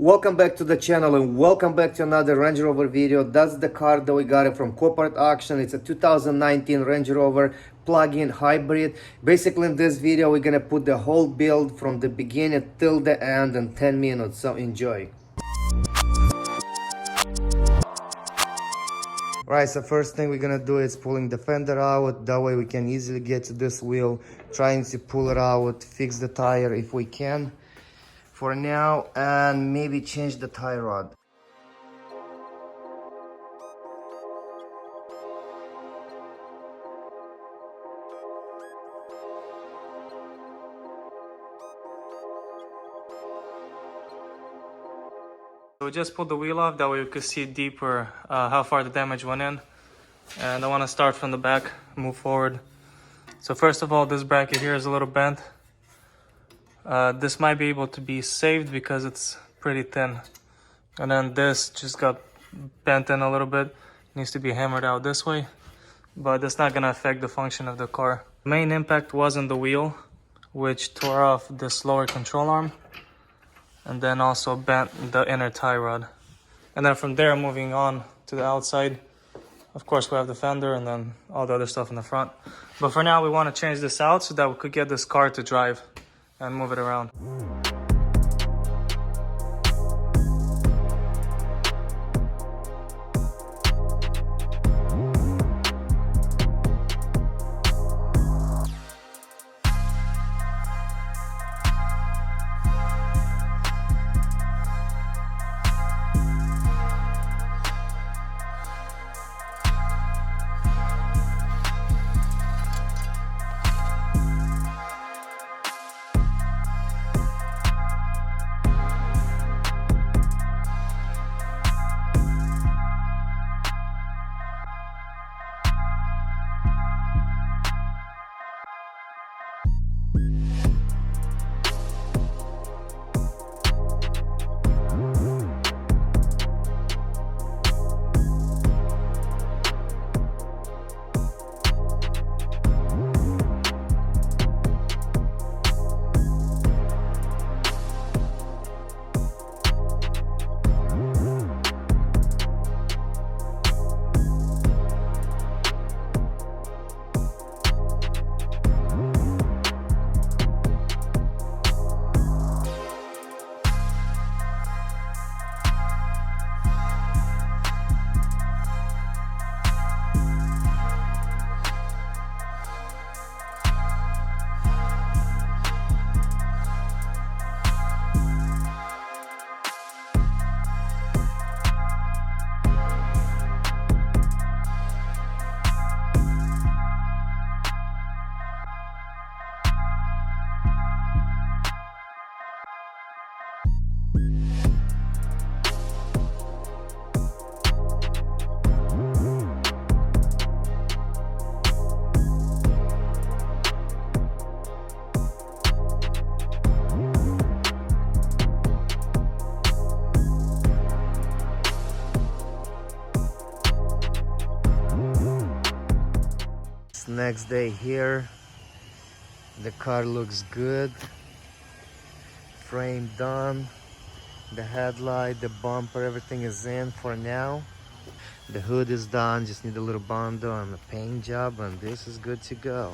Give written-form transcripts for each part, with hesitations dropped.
Welcome back to the channel and welcome back to another Range Rover video. That's the car that we got it from corporate auction. It's a 2019 Range Rover plug-in hybrid. Basically in this video we're gonna put the whole build from the beginning till the end in 10 minutes, so enjoy. Right, so first thing we're gonna do is pulling the fender out. That way we can easily get to this wheel, trying to pull it out, fix the tire if we can for now, and maybe change the tie rod. So we just pulled the wheel off, that way we could see deeper how far the damage went in. And I want to start from the back, move forward. So first of all, this bracket here is a little bent. This might be able to be saved because it's pretty thin. And then this just got bent in a little bit. Needs to be hammered out this way, but that's not going to affect the function of the car. The main impact was on the wheel, which tore off this lower control arm, and then also bent the inner tie rod. And then from there, moving on to the outside, of course we have the fender and then all the other stuff in the front. But for now we want to change this out so that we could get this car to drive and move it around. Next day here, the car looks good. Frame done, the headlight, the bumper, everything is in for now. The hood is done, just need a little bondo and a paint job, and this is good to go.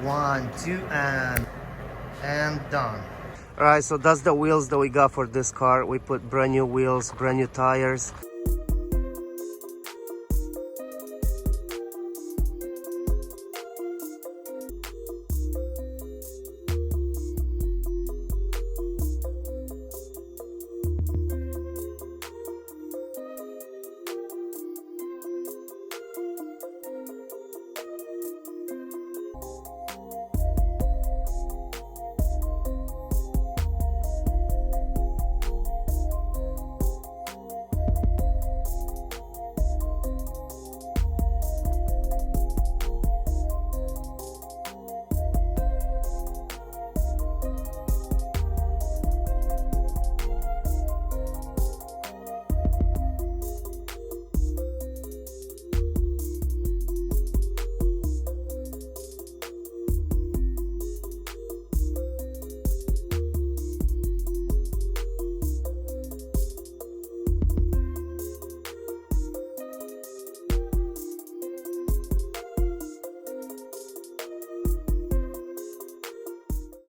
1, 2, and done. All right, so that's the wheels that we got for this car. We put brand new wheels, brand new tires.